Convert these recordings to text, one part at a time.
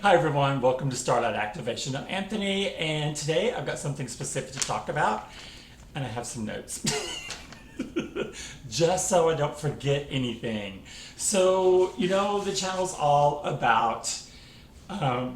Hi everyone, welcome to Starlight Activation. I'm Anthony, and today I've got something specific to talk about, and I have some notes. Just so I don't forget anything. So, the channel's all about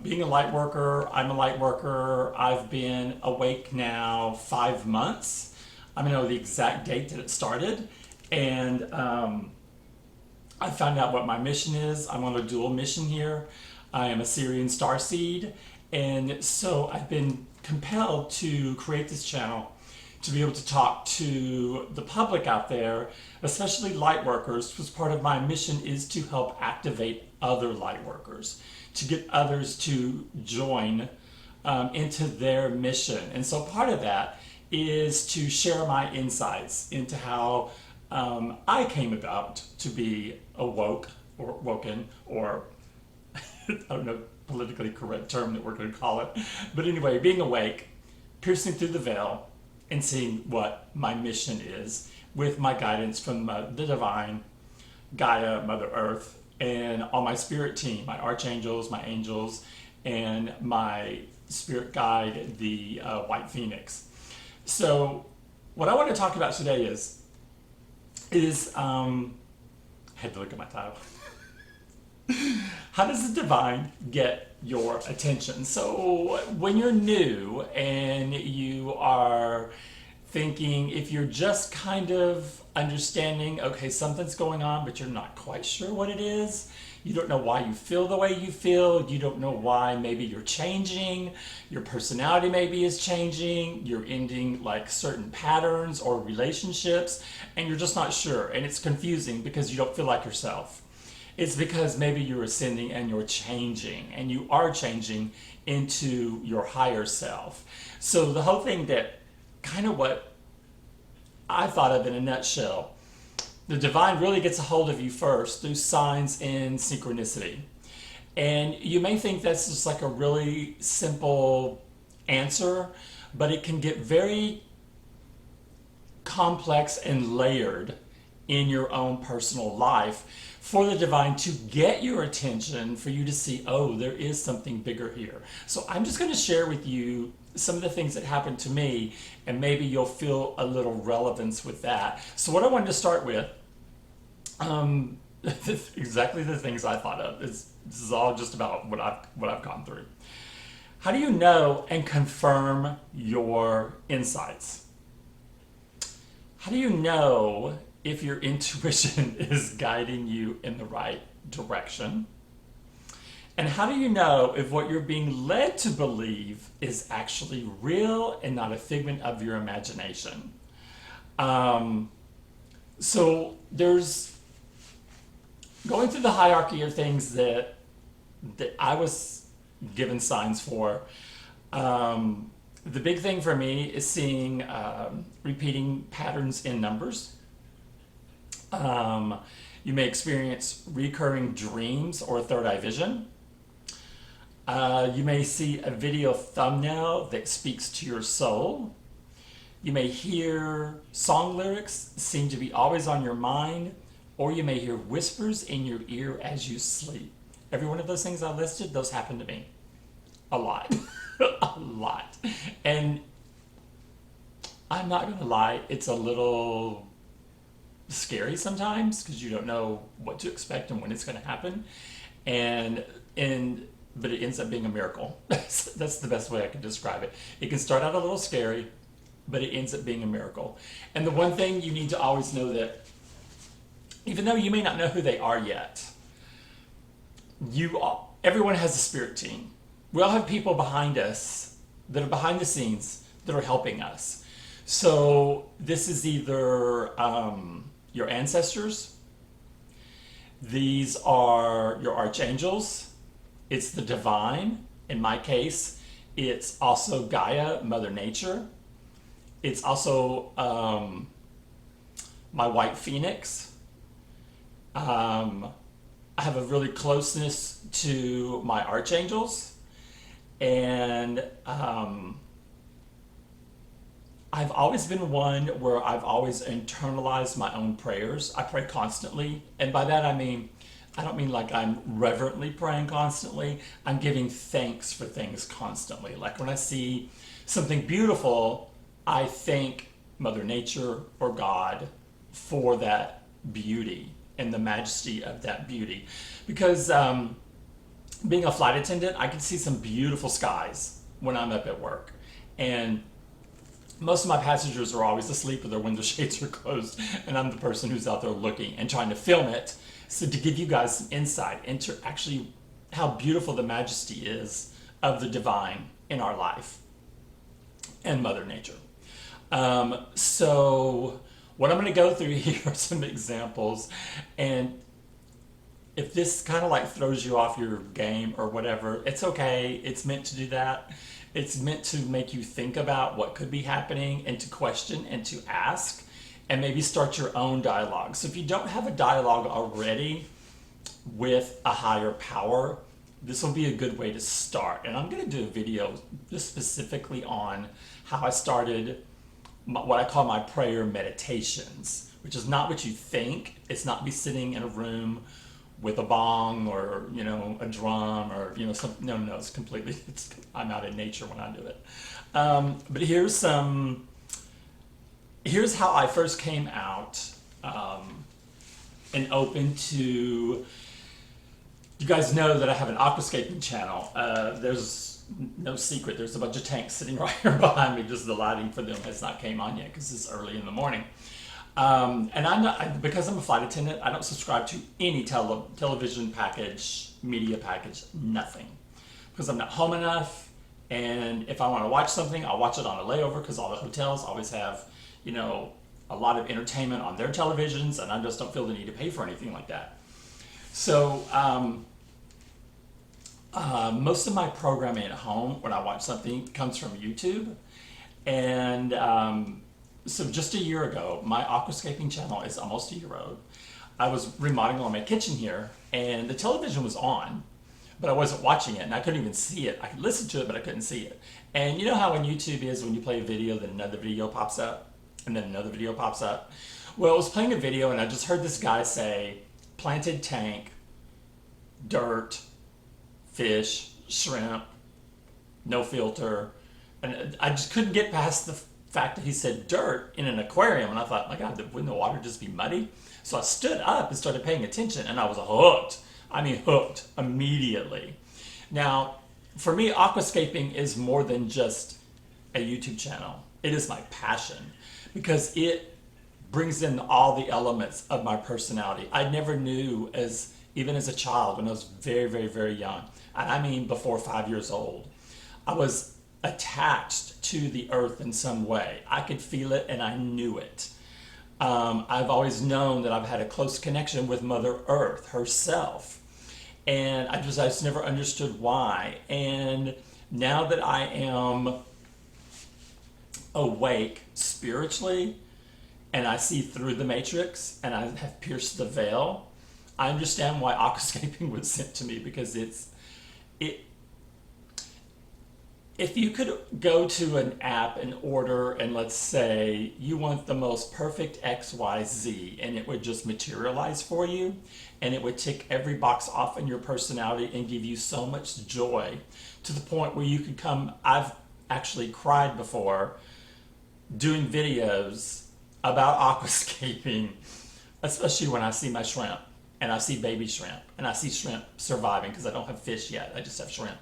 being a light worker. I'm a light worker. I've been awake now 5 months. I know the exact date that it started, and I found out what my mission is. I'm on a dual mission here. I am a Sirian Starseed, and so I've been compelled to create this channel to be able to talk to the public out there, especially light workers, because part of my mission is to help activate other light workers, to get others to join into their mission. And so part of that is to share my insights into how I came about to be awoke or woken, or I don't know politically correct term that we're going to call it, but anyway, being awake, piercing through the veil, and seeing what my mission is with my guidance from the divine, Gaia, Mother Earth, and all my spirit team, my archangels, my angels, and my spirit guide, the White Phoenix. So what I want to talk about today is I had to look at my title. How does the divine get your attention? So when you're new and you are thinking, if you're just kind of understanding, okay, something's going on, but you're not quite sure what it is, you don't know why you feel the way you feel, you don't know why maybe you're changing, your personality maybe is changing, you're ending like certain patterns or relationships, and you're just not sure, and it's confusing because you don't feel like yourself. It's because maybe you're ascending and you're changing, and you are changing into your higher self. So the whole thing, that kind of what I thought of in a nutshell, the divine really gets a hold of you first through signs and synchronicity. And you may think that's just like a really simple answer, but it can get very complex and layered in your own personal life for the divine to get your attention, for you to see, oh, there is something bigger here. So I'm just going to share with you some of the things that happened to me, and maybe you'll feel a little relevance with that. So what I wanted to start with, exactly the things I thought of. This is all just about what I've gone through. How do you know and confirm your insights? How do you know if your intuition is guiding you in the right direction? And how do you know if what you're being led to believe is actually real and not a figment of your imagination? So there's going through the hierarchy of things that I was given signs for. The big thing for me is seeing repeating patterns in numbers. You may experience recurring dreams or third eye vision. You may see a video thumbnail that speaks to your soul. You may hear song lyrics seem to be always on your mind, or you may hear whispers in your ear as you sleep. Every one of those things I listed, those happen to me. A lot. A lot. And I'm not going to lie, it's a little scary sometimes because you don't know what to expect and when it's going to happen, but it ends up being a miracle. That's the best way I can describe it. It can start out a little scary, but it ends up being a miracle. And the one thing you need to always know, that even though you may not know who they are yet, everyone has a spirit team. We all have people behind us that are behind the scenes that are helping us. So this is either your ancestors, these are your archangels, it's the divine. In my case, it's also Gaia, Mother Nature. It's also my White Phoenix. I have a really closeness to my archangels, and I've always been one where I've always internalized my own prayers. I pray constantly, and by that I mean I don't mean like I'm reverently praying constantly. I'm giving thanks for things constantly. Like when I see something beautiful, I thank Mother Nature or God for that beauty and the majesty of that beauty. Because being a flight attendant, I can see some beautiful skies when I'm up at work. And most of my passengers are always asleep or their window shades are closed, and I'm the person who's out there looking and trying to film it. So to give you guys some insight into actually how beautiful the majesty is of the divine in our life and Mother Nature. So what I'm going to go through here are some examples, and if this kind of like throws you off your game or whatever, it's okay. It's meant to do that. It's meant to make you think about what could be happening and to question and to ask and maybe start your own dialogue. So if you don't have a dialogue already with a higher power, this will be a good way to start. And I'm going to do a video just specifically on how I started what I call my prayer meditations, which is not what you think. It's not me sitting in a room with a bong or, you know, a drum or, you know, something. No, it's completely, I'm out in nature when I do it. But here's how I first came out and open to, you guys know that I have an aquascaping channel. There's no secret, there's a bunch of tanks sitting right here behind me, just the lighting for them has not came on yet because it's early in the morning. And I'm not, because I'm a flight attendant, I don't subscribe to any television package, media package, nothing. Because I'm not home enough, and if I want to watch something, I'll watch it on a layover because all the hotels always have, you know, a lot of entertainment on their televisions, and I just don't feel the need to pay for anything like that. So, most of my programming at home when I watch something comes from YouTube, and so just a year ago, my aquascaping channel is almost a year old. I was remodeling on my kitchen here, and the television was on, but I wasn't watching it, and I couldn't even see it. I could listen to it, but I couldn't see it. And you know how on YouTube is when you play a video, then another video pops up, and then another video pops up? Well, I was playing a video, and I just heard this guy say, planted tank, dirt, fish, shrimp, no filter, and I just couldn't get past the fact that he said dirt in an aquarium, and I thought, my God, wouldn't the water just be muddy? So I stood up and started paying attention, and I was hooked. I mean, hooked immediately. Now, for me, aquascaping is more than just a YouTube channel. It is my passion because it brings in all the elements of my personality. I never knew, even as a child, when I was very, very, very young, and I mean before 5 years old, I was attached to the earth in some way. I could feel it and I knew it. I've always known that I've had a close connection with Mother Earth herself. And I just never understood why. And now that I am awake spiritually and I see through the matrix and I have pierced the veil, I understand why aquascaping was sent to me, because if you could go to an app and order, and let's say you want the most perfect XYZ, and it would just materialize for you, and it would tick every box off in your personality and give you so much joy to the point where you could come. I've actually cried before doing videos about aquascaping, especially when I see my shrimp, and I see baby shrimp, and I see shrimp surviving because I don't have fish yet, I just have shrimp.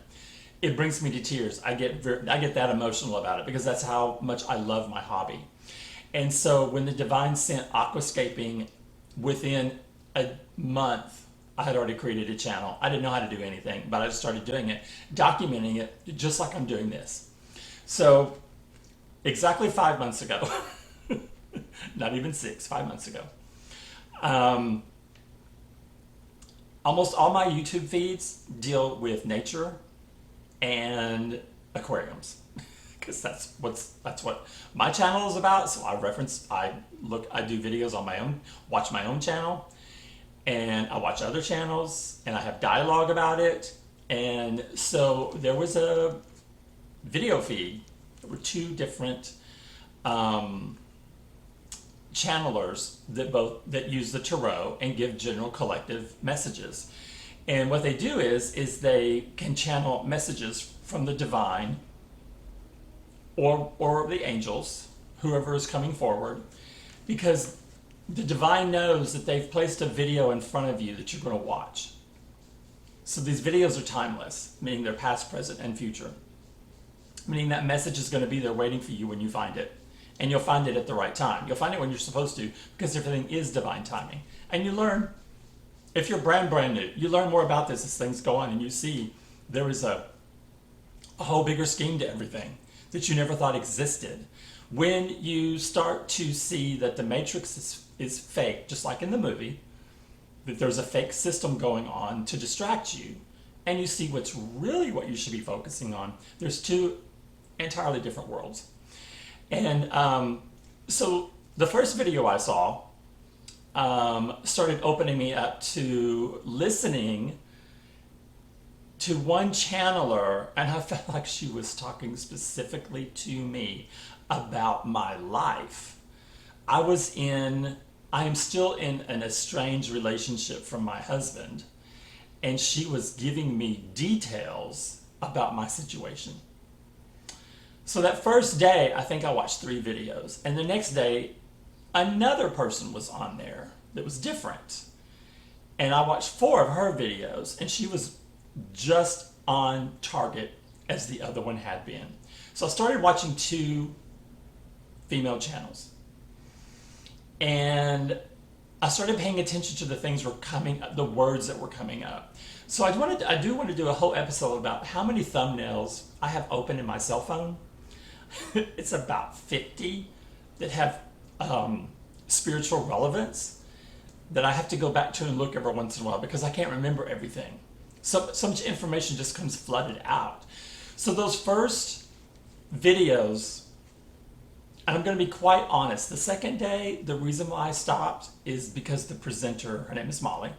It brings me to tears. I get that emotional about it because that's how much I love my hobby. And so when the divine sent aquascaping, within a month, I had already created a channel. I didn't know how to do anything, but I just started doing it, documenting it, just like I'm doing this. So exactly 5 months ago, not even 6, 5 months ago, almost all my YouTube feeds deal with nature and aquariums, because that's what my channel is about. So I do videos on my own, watch my own channel, and I watch other channels, and I have dialogue about it. And so there was a video feed. There were 2 different channelers that use the tarot and give general collective messages. And what they do is they can channel messages from the divine or the angels, whoever is coming forward, because the divine knows that they've placed a video in front of you that you're going to watch. So these videos are timeless, meaning they're past, present, and future. Meaning that message is going to be there waiting for you when you find it. And you'll find it at the right time. You'll find it when you're supposed to, because everything is divine timing. And you learn, if you're brand new, you learn more about this as things go on, and you see there is a whole bigger scheme to everything that you never thought existed. When you start to see that the matrix is fake, just like in the movie, that there's a fake system going on to distract you, and you see what's really what you should be focusing on, there's two entirely different worlds. And so the first video I saw started opening me up to listening to one channeler, and I felt like she was talking specifically to me about my life. I am still in an estranged relationship from my husband, and she was giving me details about my situation. So that first day, I think I watched 3 videos, and the next day, another person was on there that was different. And I watched 4 of her videos, and she was just on target as the other one had been. So I started watching 2 female channels. And I started paying attention to the things were coming up, the words that were coming up. So I do want to do a whole episode about how many thumbnails I have open in my cell phone. It's about 50 that have spiritual relevance that I have to go back to and look every once in a while because I can't remember everything. So much information just comes flooded out. So those first videos, and I'm going to be quite honest, the second day, the reason why I stopped is because the presenter, her name is Molly,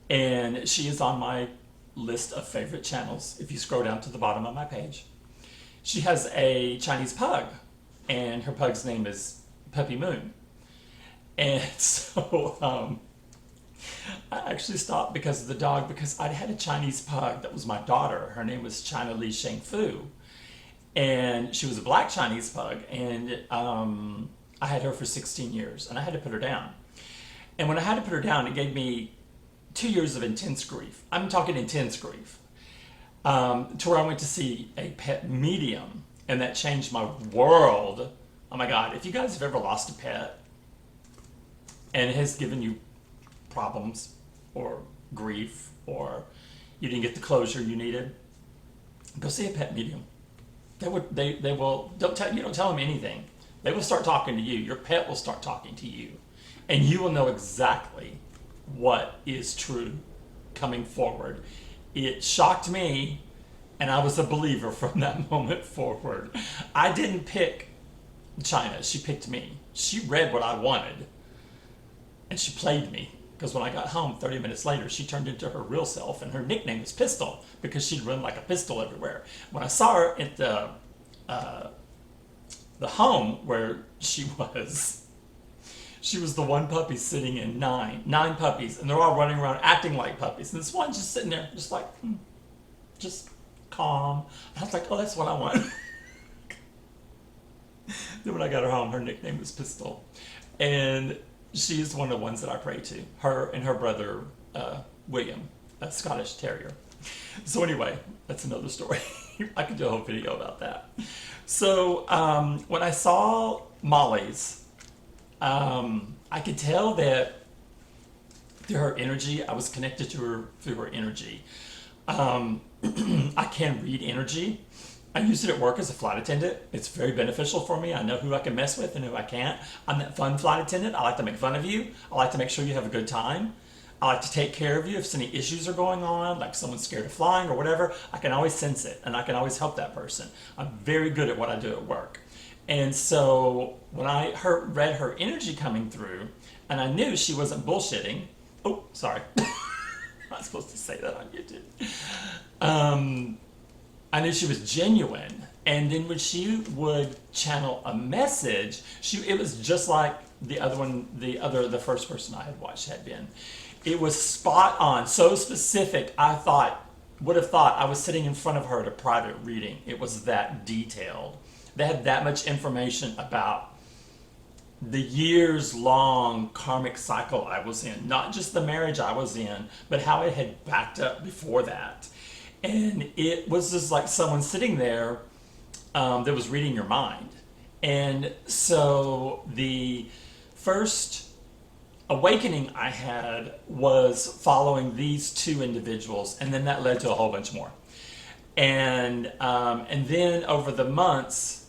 and she is on my list of favorite channels if you scroll down to the bottom of my page. She has a Chinese pug, and her pug's name is Puppy Moon. And so I actually stopped because of the dog, because I'd had a Chinese pug that was my daughter. Her name was China Li Sheng Fu. And she was a black Chinese pug, and I had her for 16 years, and I had to put her down. And when I had to put her down, it gave me 2 years of intense grief. I'm talking intense grief. To where I went to see a pet medium, and that changed my world. Oh my God, if you guys have ever lost a pet, and it has given you problems, or grief, or you didn't get the closure you needed, go see a pet medium. They will, don't tell them anything. They will start talking to you. Your pet will start talking to you. And you will know exactly what is true coming forward. It shocked me, and I was a believer from that moment forward. I didn't pick China. She picked me. She read what I wanted, and she played me. Because when I got home 30 minutes later, she turned into her real self, and her nickname was Pistol, because she'd run like a pistol everywhere. When I saw her at the home where she was the one puppy sitting in nine puppies, and they're all running around acting like puppies. And this one just sitting there, just like, just calm. And I was like, oh, that's what I want. Then when I got her home, her nickname was Pistol. And she is one of the ones that I pray to. Her and her brother, William, a Scottish Terrier. So anyway, that's another story. I could do a whole video about that. So when I saw Molly's, I could tell that through her energy, I was connected to her through her energy. I can read energy. I use it at work as a flight attendant. It's very beneficial for me. I know who I can mess with and who I can't. I'm that fun flight attendant. I like to make fun of you. I like to make sure you have a good time. I like to take care of you if any issues are going on, like someone's scared of flying or whatever. I can always sense it, and I can always help that person. I'm very good at what I do at work. And so when I read her energy coming through, and I knew she wasn't bullshitting. Oh, sorry. I'm not supposed to say that on YouTube. I knew she was genuine. And then when she would channel a message, it was just like the first person I had watched had been. It was spot on, so specific. Would have thought I was sitting in front of her at a private reading. It was that detailed. They had that much information about the years-long karmic cycle I was in, not just the marriage I was in, but how it had backed up before that. And it was just like someone sitting there that was reading your mind. And so the first awakening I had was following these two individuals, and then that led to a whole bunch more. And then over the months,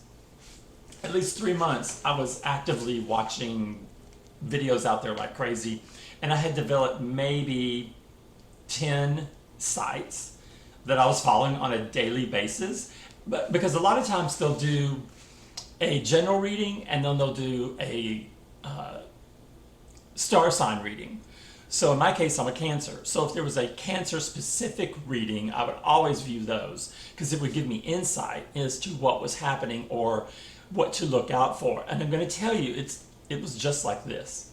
at least 3 months, I was actively watching videos out there like crazy, and I had developed maybe 10 sites that I was following on a daily basis. But because a lot of times they'll do a general reading and then they'll do a star sign reading. So in my case, I'm a Cancer. So if there was a Cancer specific reading, I would always view those because it would give me insight as to what was happening or what to look out for. And I'm going to tell you, it was just like this.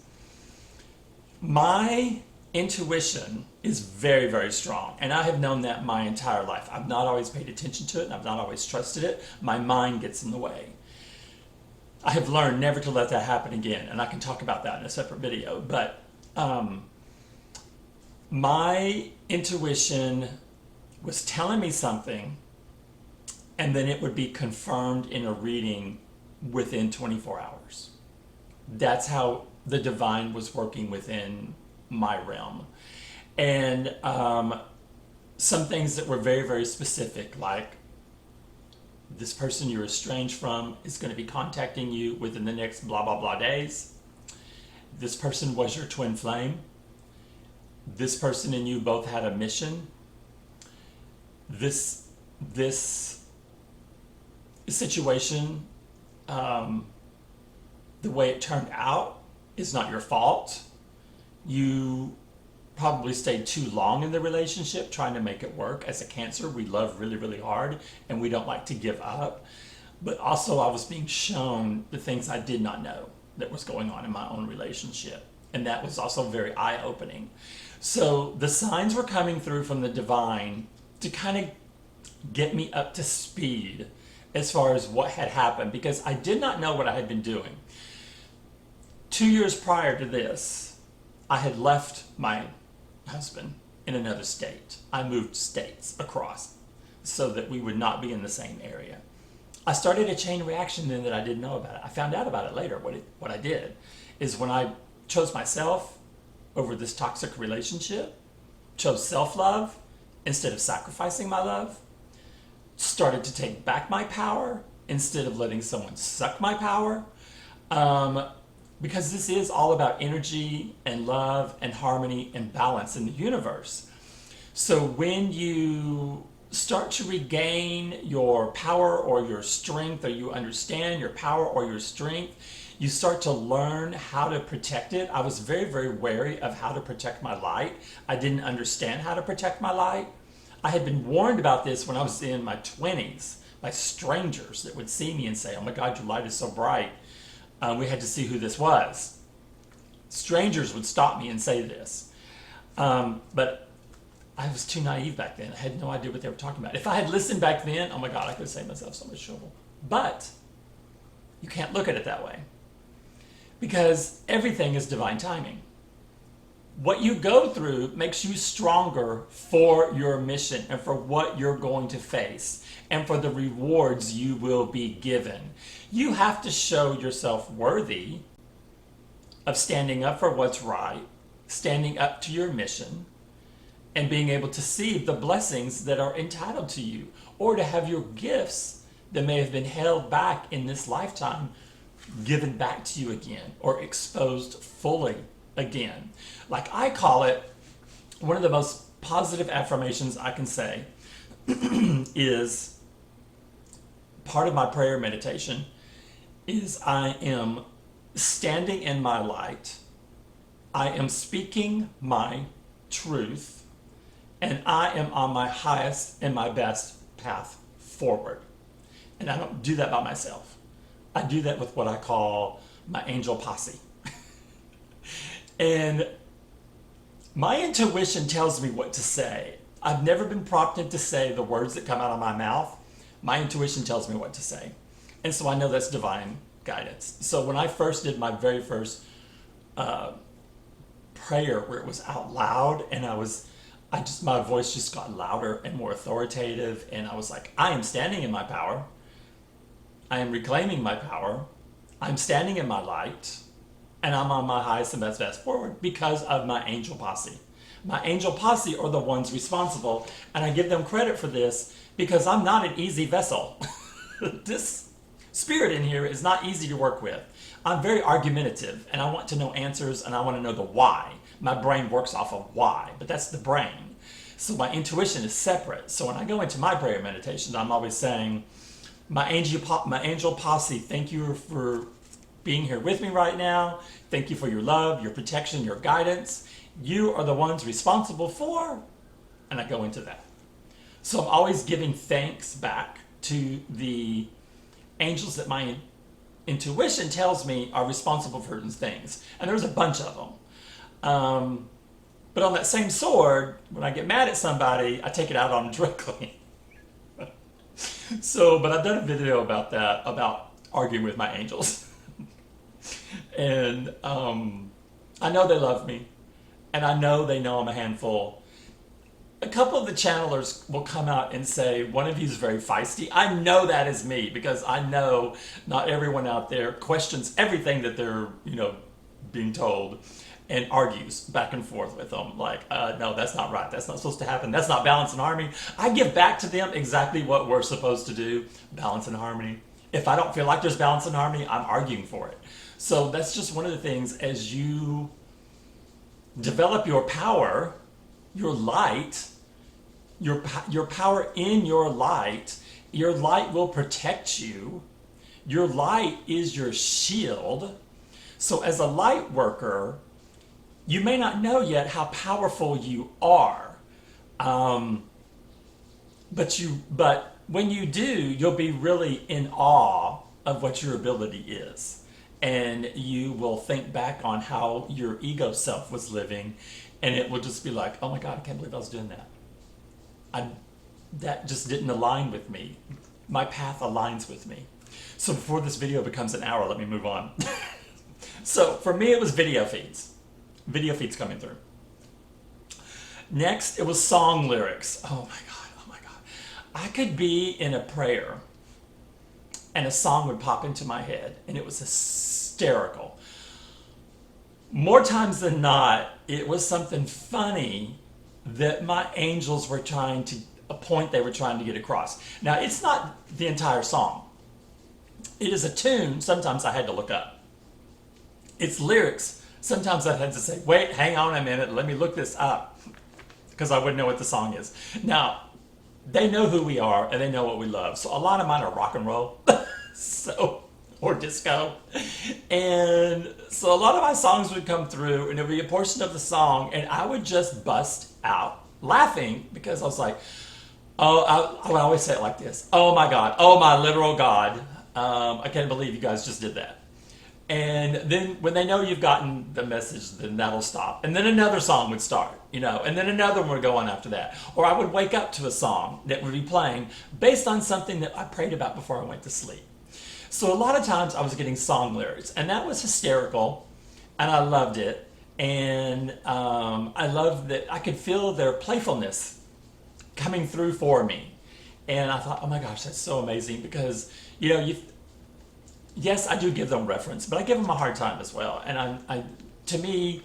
My intuition is very, very strong, and I have known that my entire life. I've not always paid attention to it, and I've not always trusted it. My mind gets in the way. I have learned never to let that happen again, and I can talk about that in a separate video. But my intuition was telling me something, and then it would be confirmed in a reading within 24 hours. That's how the divine was working within my realm. And some things that were very, very specific, like this person you're estranged from is going to be contacting you within the next blah, blah, blah days. This person was your twin flame. This person and you both had a mission. This situation, the way it turned out is not your fault. You probably stayed too long in the relationship trying to make it work. As a Cancer, we love really, really hard and we don't like to give up. But also I was being shown the things I did not know that was going on in my own relationship. And that was also very eye-opening. So the signs were coming through from the divine to kind of get me up to speed as far as what had happened, because I did not know what I had been doing. 2 years prior to this, I had left my husband in another state. I moved states across so that we would not be in the same area. I started a chain reaction then that I didn't know about it. I found out about it later. What I did is when I chose myself over this toxic relationship, chose self-love instead of sacrificing my love, started to take back my power instead of letting someone suck my power, because this is all about energy and love and harmony and balance in the universe. So when you start to regain your power or your strength, or you understand your power or your strength, you start to learn how to protect it. I was very, very wary of how to protect my light. I didn't understand how to protect my light. I had been warned about this when I was in my 20s by strangers that would see me and say, "Oh my God, your light is so bright." We had to see who this was. Strangers would stop me and say this. But I was too naive back then. I had no idea what they were talking about. If I had listened back then, oh my God, I could have saved myself so much trouble. But you can't look at it that way, because everything is divine timing. What you go through makes you stronger for your mission and for what you're going to face and for the rewards you will be given. You have to show yourself worthy of standing up for what's right, standing up to your mission, and being able to see the blessings that are entitled to you, or to have your gifts that may have been held back in this lifetime given back to you again, or exposed fully again. Like I call it, one of the most positive affirmations I can say is, part of my prayer meditation is, I am standing in my light, I am speaking my truth, and I am on my highest and my best path forward. And I don't do that by myself. I do that with what I call my angel posse. And my intuition tells me what to say. I've never been prompted to say the words that come out of my mouth. My intuition tells me what to say. And so I know that's divine guidance. So when I first did my very first prayer where it was out loud and my voice just got louder and more authoritative, and I was like, I am standing in my power. I am reclaiming my power. I'm standing in my light, and I'm on my highest and best forward because of my angel posse. My angel posse are the ones responsible, and I give them credit for this because I'm not an easy vessel. This spirit in here is not easy to work with. I'm very argumentative, and I want to know answers, and I want to know the why. My brain works off of why, but that's the brain. So my intuition is separate. So when I go into my prayer meditations, I'm always saying, my angel posse, thank you for being here with me right now. Thank you for your love, your protection, your guidance. You are the ones responsible for, and I go into that. So I'm always giving thanks back to the angels that my intuition tells me are responsible for certain things. And there's a bunch of them. But on that same sword, when I get mad at somebody, I take it out on them directly. But I've done a video about that, about arguing with my angels. And I know they love me, and I know they know I'm a handful. A couple of the channelers will come out and say, one of you is very feisty. I know that is me, because I know not everyone out there questions everything that they're, being told, and argues back and forth with them. Like, no, that's not right. That's not supposed to happen. That's not balance and harmony. I give back to them exactly what we're supposed to do, balance and harmony. If I don't feel like there's balance and harmony, I'm arguing for it. So that's just one of the things, as you develop your power, your light, your power in your light will protect you. Your light is your shield. So as a light worker, you may not know yet how powerful you are. But when you do, you'll be really in awe of what your ability is. And you will think back on how your ego self was living, and it will just be like, oh my God, I can't believe I was doing that. That just didn't align with me. My path aligns with me. So before this video becomes an hour, let me move on. So for me, it was video feeds. Video feeds coming through. Next, it was song lyrics. Oh my God. I could be in a prayer and a song would pop into my head, and it was hysterical. More times than not, it was something funny that my angels were a point they were trying to get across. Now, it's not the entire song. It is a tune. Sometimes I had to look up. It's lyrics. Sometimes I had to say, wait, hang on a minute, let me look this up, because I wouldn't know what the song is. Now, they know who we are, and they know what we love. So a lot of mine are rock and roll, or disco. And so a lot of my songs would come through, and there would be a portion of the song, and I would just bust out laughing, because I was like, I would always say it like this. Oh my God, oh my literal God. I can't believe you guys just did that. And then when they know you've gotten the message, then that'll stop. And then another song would start, and then another one would go on after that. Or I would wake up to a song that would be playing based on something that I prayed about before I went to sleep. So a lot of times I was getting song lyrics, and that was hysterical, and I loved it. And I loved that I could feel their playfulness coming through for me. And I thought, oh my gosh, that's so amazing, because, yes, I do give them reference, but I give them a hard time as well. And to me,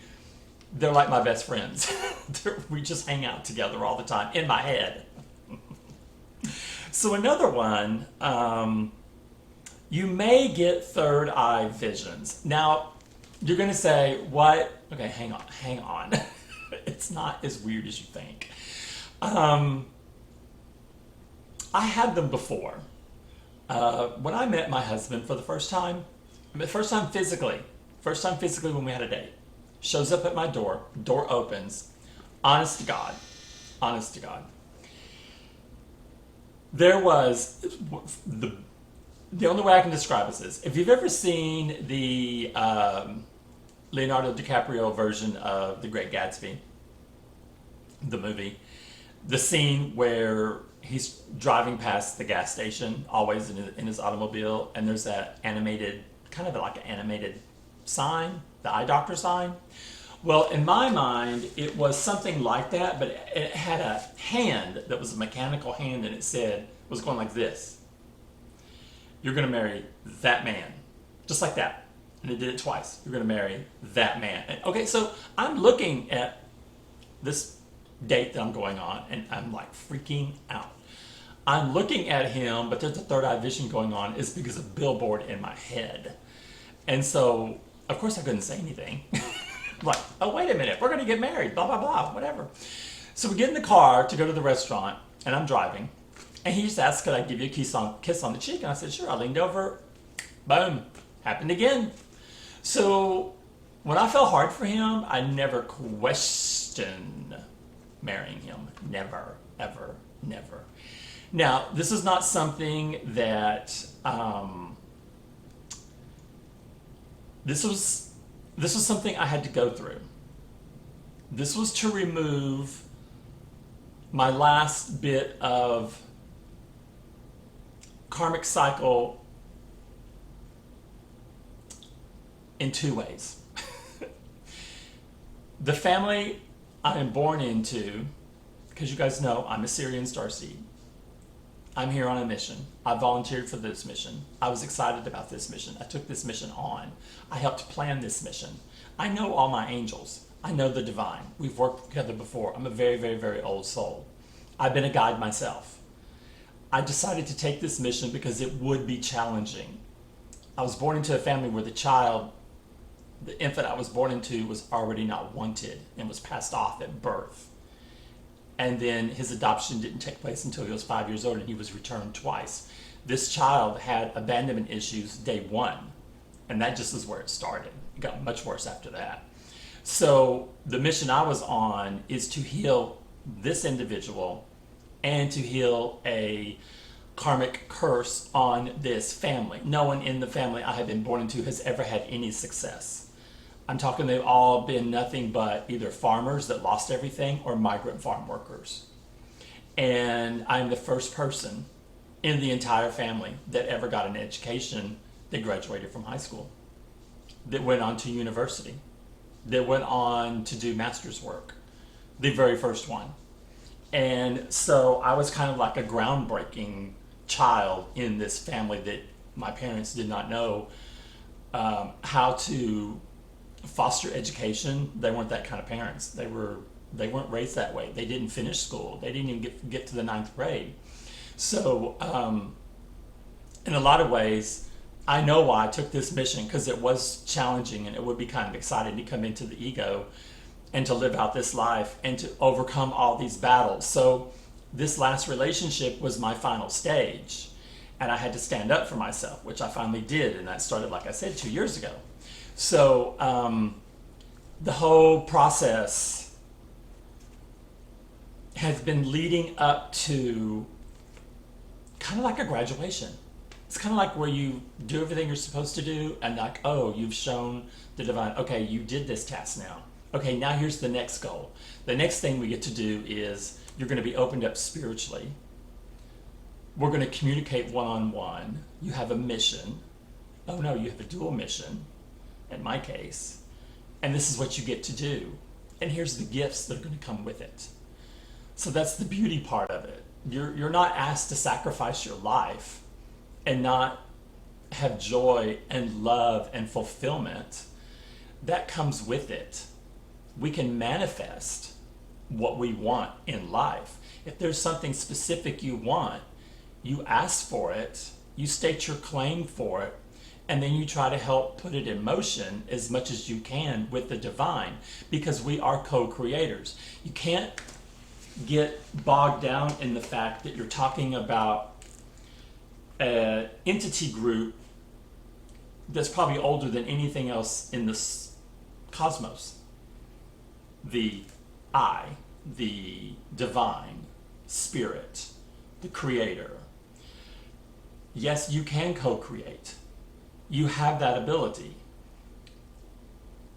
they're like my best friends. We just hang out together all the time in my head. So another one, you may get third eye visions. Now, you're going to say, what? Okay, hang on. It's not as weird as you think. I had them before. When I met my husband for the first time physically when we had a date, shows up at my door opens, honest to God. There was, the only way I can describe this is, if you've ever seen the Leonardo DiCaprio version of The Great Gatsby, the movie. The scene where he's driving past the gas station, always in his automobile, and there's that animated, kind of like an animated sign, the eye doctor sign. Well, in my mind, it was something like that, but it had a hand that was a mechanical hand, and it said, was going like this. You're going to marry that man. Just like that. And it did it twice. You're going to marry that man. And, okay, so I'm looking at this date that I'm going on, and I'm like freaking out. I'm looking at him, but there's a third eye vision going on. It's because of a billboard in my head. And so, of course, I couldn't say anything. Like, oh, wait a minute, we're going to get married, blah, blah, blah, whatever. So we get in the car to go to the restaurant, and I'm driving. And he just asked, could I give you a kiss on the cheek? And I said, sure. I leaned over, boom, happened again. So when I fell hard for him, I never questioned marrying him. Never, ever, never. Now, this is not something that, this was something I had to go through. This was to remove my last bit of karmic cycle in two ways. The family I am born into, because you guys know I'm a Sirian Starseed. I'm here on a mission. I volunteered for this mission. I was excited about this mission. I took this mission on. I helped plan this mission. I know all my angels. I know the divine. We've worked together before. I'm a very, very, very old soul. I've been a guide myself. I decided to take this mission because it would be challenging. I was born into a family where the infant I was born into was already not wanted and was passed off at birth. And then his adoption didn't take place until he was 5 years old, and he was returned twice. This child had abandonment issues day one, and that just is where it started. It got much worse after that. So the mission I was on is to heal this individual and to heal a karmic curse on this family. No one in the family I have been born into has ever had any success. I'm talking they've all been nothing but either farmers that lost everything or migrant farm workers. And I'm the first person in the entire family that ever got an education that graduated from high school, that went on to university, that went on to do master's work, the very first one. And so I was kind of like a groundbreaking child in this family that my parents did not know how to foster education. They weren't that kind of parents. They weren't raised that way. They didn't finish school. They didn't even get to the 9th grade. So in a lot of ways, I know why I took this mission, because it was challenging and it would be kind of exciting to come into the ego and to live out this life and to overcome all these battles. So this last relationship was my final stage, and I had to stand up for myself, which I finally did, and that started, like I said, 2 years ago. So the whole process has been leading up to kind of like a graduation. It's kind of like where you do everything you're supposed to do, and like, oh, you've shown the divine, okay, you did this task now. Okay, now here's the next goal. The next thing we get to do is you're going to be opened up spiritually. We're going to communicate one-on-one. You have a mission. Oh no, you have a dual mission, in my case. And this is what you get to do. And here's the gifts that are going to come with it. So that's the beauty part of it. You're not asked to sacrifice your life and not have joy and love and fulfillment. That comes with it. We can manifest what we want in life. If there's something specific you want, you ask for it, you state your claim for it, and then you try to help put it in motion as much as you can with the divine, because we are co-creators. You can't get bogged down in the fact that you're talking about an entity group that's probably older than anything else in this cosmos. The I, the divine, spirit, the creator. Yes, you can co-create. You have that ability.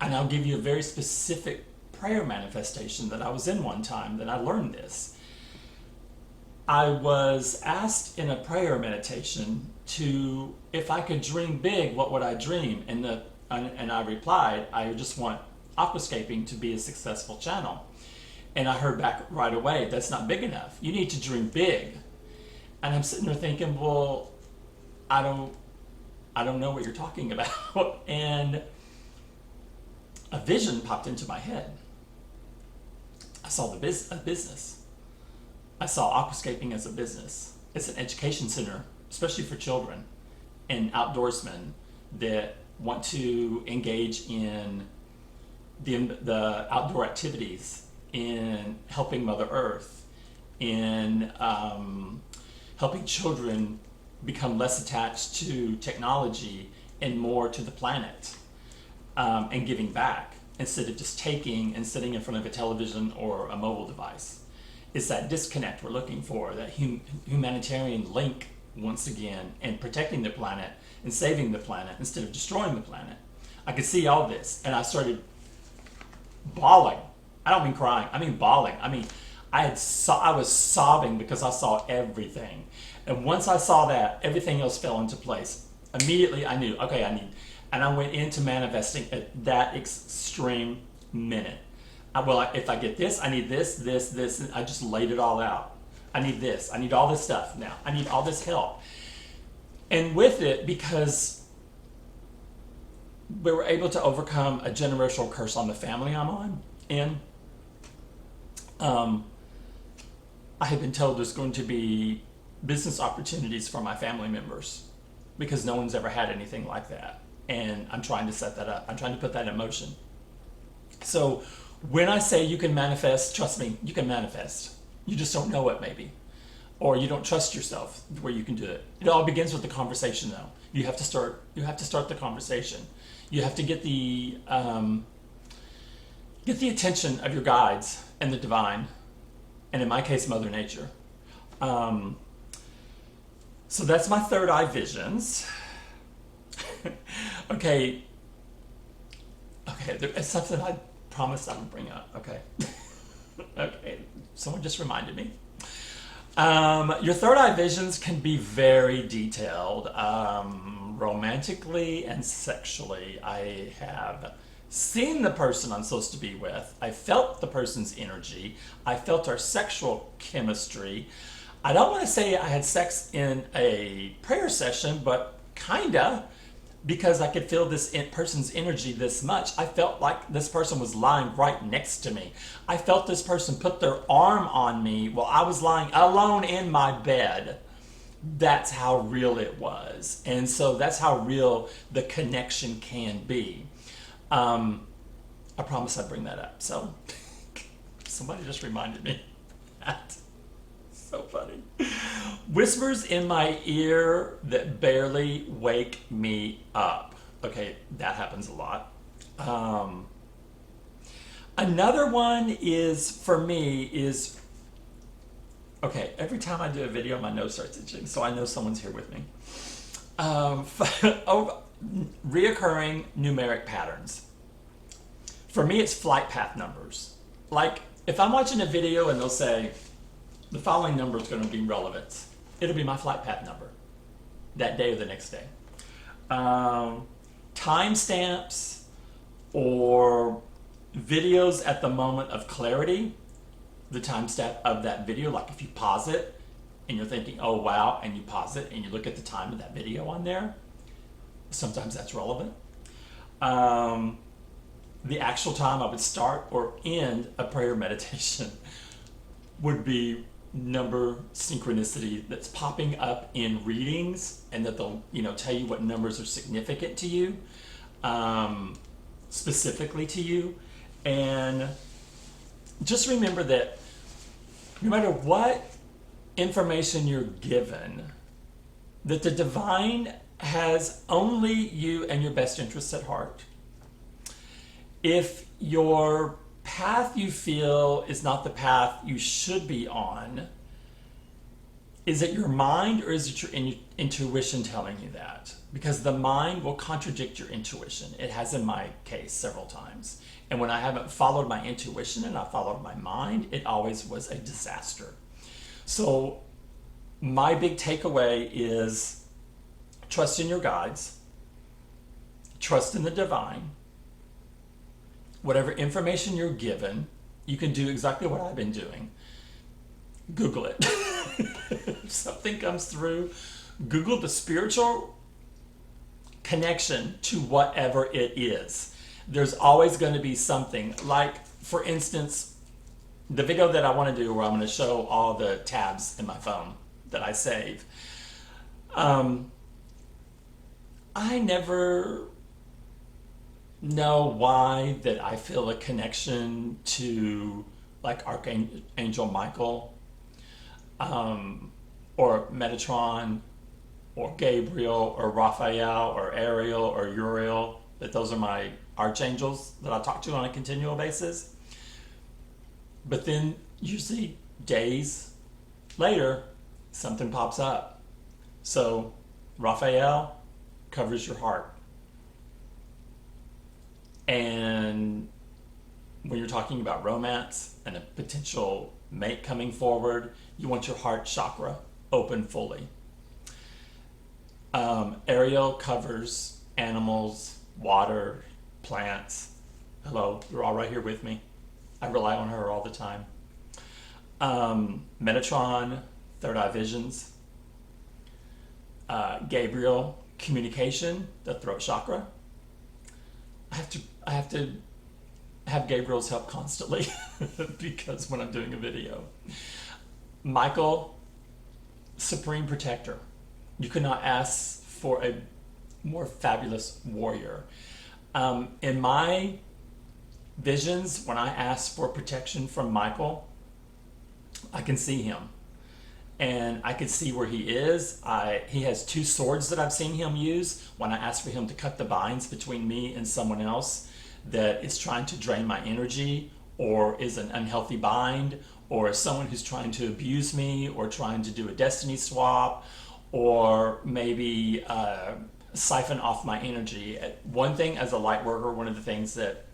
And I'll give you a very specific prayer manifestation that I was in one time that I learned this. I was asked in a prayer meditation to, if I could dream big, what would I dream? And I replied, I just want aquascaping to be a successful channel. And I heard back right away, that's not big enough. You need to dream big. And I'm sitting there thinking, well, I don't know what you're talking about. And a vision popped into my head. I saw a business. I saw aquascaping as a business. It's an education center, especially for children and outdoorsmen that want to engage in the outdoor activities, in helping Mother Earth, in helping children become less attached to technology and more to the planet, and giving back instead of just taking and sitting in front of a television or a mobile device. It's that disconnect we're looking for, that humanitarian link once again, and protecting the planet and saving the planet instead of destroying the planet. I could see all this, and I started bawling. I don't mean crying, I mean bawling. I mean, I was sobbing because I saw everything. And once I saw that, everything else fell into place. Immediately I knew, okay, and I went into manifesting at that extreme minute. If I get this, I need this, and I just laid it all out. I need this, I need all this stuff now. I need all this help. And with it, because we were able to overcome a generational curse on the family I'm in, I had been told there's going to be business opportunities for my family members because no one's ever had anything like that. And I'm trying to set that up. I'm trying to put that in motion. So when I say you can manifest, trust me, you can manifest. You just don't know it maybe. Or you don't trust yourself where you can do it. It all begins with the conversation though. You have to start the conversation. You have to get the attention of your guides and the divine, and in my case, Mother Nature. So that's my third eye visions. Okay, it's something I promised I would bring up. Okay. Okay, someone just reminded me. Your third eye visions can be very detailed, romantically and sexually. I have seen the person I'm supposed to be with. I felt the person's energy. I felt our sexual chemistry. I don't want to say I had sex in a prayer session, but kinda, because I could feel this person's energy this much. I felt like this person was lying right next to me. I felt this person put their arm on me while I was lying alone in my bed. That's how real it was. And so that's how real the connection can be. I promise I'd bring that up. So somebody just reminded me that. So funny. Whispers in my ear that barely wake me up. Okay, that happens a lot. Another one is, for me, is, okay, every time I do a video, my nose starts itching, so I know someone's here with me. Reoccurring numeric patterns. For me, it's flight path numbers. Like, if I'm watching a video and they'll say, the following number is going to be relevant, it'll be my flight path number that day or the next day. Timestamps or videos at the moment of clarity, the timestamp of that video, like if you pause it and you're thinking, oh wow, and you pause it and you look at the time of that video on there, sometimes that's relevant. The actual time I would start or end a prayer meditation would be number synchronicity that's popping up in readings, and that they'll tell you what numbers are significant to you, specifically to you. And just remember that no matter what information you're given, that the divine has only you and your best interests at heart. If your path you feel is not the path you should be on, Is it your mind or is it your intuition telling you that? Because the mind will contradict your intuition. It has in my case several times. And when I haven't followed my intuition and I followed my mind, it always was a disaster. So my big takeaway is trust in your guides, trust in the divine. Whatever information you're given, you can do exactly what I've been doing. Google it. If something comes through, Google the spiritual connection to whatever it is. There's always going to be something. Like, for instance, the video that I want to do where I'm going to show all the tabs in my phone that I save. I never know why that I feel a connection to like Archangel Michael, or Metatron, or Gabriel, or Raphael, or Ariel, or Uriel. That those are my archangels that I talk to on a continual basis. But then usually days later, something pops up. So Raphael covers your heart. And when you're talking about romance and a potential mate coming forward, you want your heart chakra open fully. Ariel covers animals, water, plants. Hello, you're all right here with me. I rely on her all the time. Metatron, third eye visions. Gabriel, communication, the throat chakra. I have to have Gabriel's help constantly because when I'm doing a video. Michael, supreme protector. You cannot ask for a more fabulous warrior. In my visions, when I ask for protection from Michael, I can see him. And I can see where he is. He has two swords that I've seen him use when I ask for him to cut the binds between me and someone else that is trying to drain my energy, or is an unhealthy bind, or someone who's trying to abuse me, or trying to do a destiny swap, or maybe siphon off my energy. One thing as a light worker, one of the things that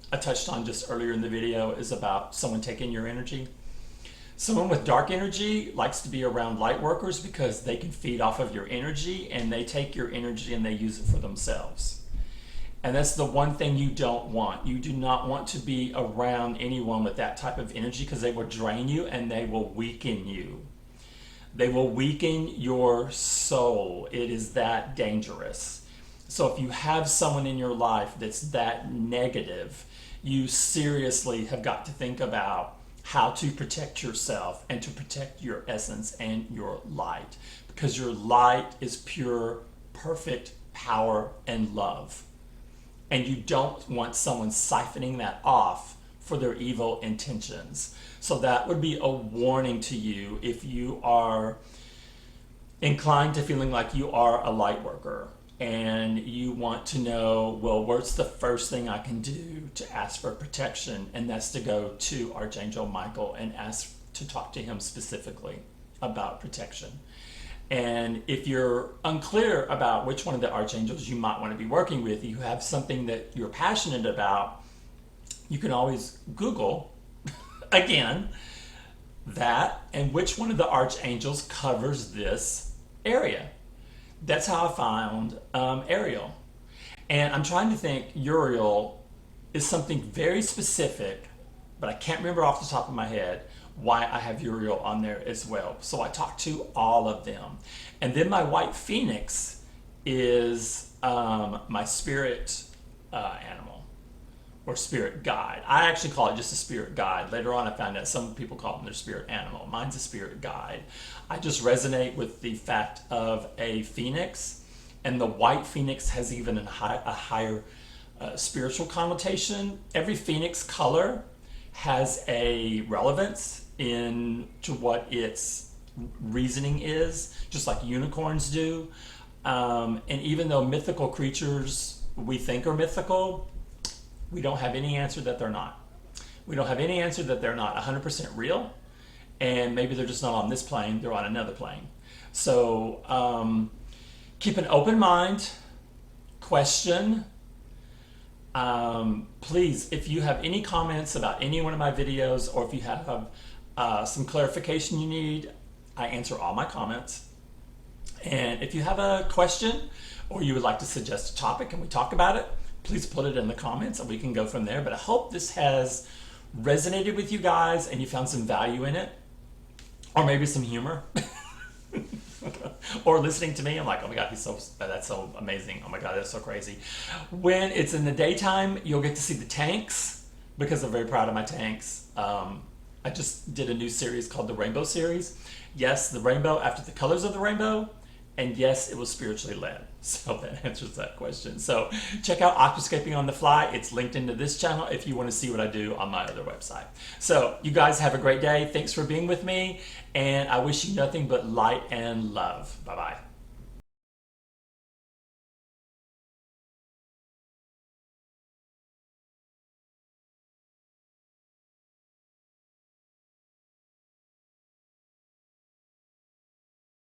I touched on just earlier in the video is about someone taking your energy. Someone with dark energy likes to be around light workers because they can feed off of your energy, and they take your energy and they use it for themselves. And that's the one thing you don't want. You do not want to be around anyone with that type of energy, because they will drain you and they will weaken you. They will weaken your soul. It is that dangerous. So if you have someone in your life that's that negative, you seriously have got to think about how to protect yourself and to protect your essence and your light, because your light is pure, perfect power and love. And you don't want someone siphoning that off for their evil intentions. So that would be a warning to you if you are inclined to feeling like you are a light worker and you want to know, well, what's the first thing I can do to ask for protection? And that's to go to Archangel Michael and ask to talk to him specifically about protection. And if you're unclear about which one of the archangels you might want to be working with, you have something that you're passionate about, you can always Google, again, that and which one of the archangels covers this area. That's how I found Ariel. And I'm trying to think, Uriel is something very specific, but I can't remember off the top of my head why I have Uriel on there as well. So I talked to all of them. And then my white phoenix is my spirit animal, or spirit guide. I actually call it just a spirit guide. Later on I found out some people call them their spirit animal. Mine's a spirit guide. I just resonate with the fact of a phoenix, and the white phoenix has even a higher spiritual connotation. Every phoenix color has a relevance into what its reasoning is, just like unicorns do. And even though mythical creatures we think are mythical, we don't have any answer that they're not. We don't have any answer that they're not 100% real. and maybe they're just not on this plane, they're on another plane. So keep an open mind, question. Please, if you have any comments about any one of my videos, or if you have some clarification you need, I answer all my comments. And if you have a question or you would like to suggest a topic and we talk about it, please put it in the comments and we can go from there. But I hope this has resonated with you guys and you found some value in it, or maybe some humor. Or listening to me, I'm like, oh my God, that's so amazing. Oh my God, that's so crazy. When it's in the daytime, you'll get to see the tanks, because I'm very proud of my tanks. I just did a new series called the Rainbow Series. Yes, the rainbow after the colors of the rainbow, and yes, it was spiritually led. So that answers that question. So check out Aquascaping on the Fly. It's linked into this channel if you want to see what I do on my other website. So you guys have a great day. Thanks for being with me, and I wish you nothing but light and love. Bye-bye.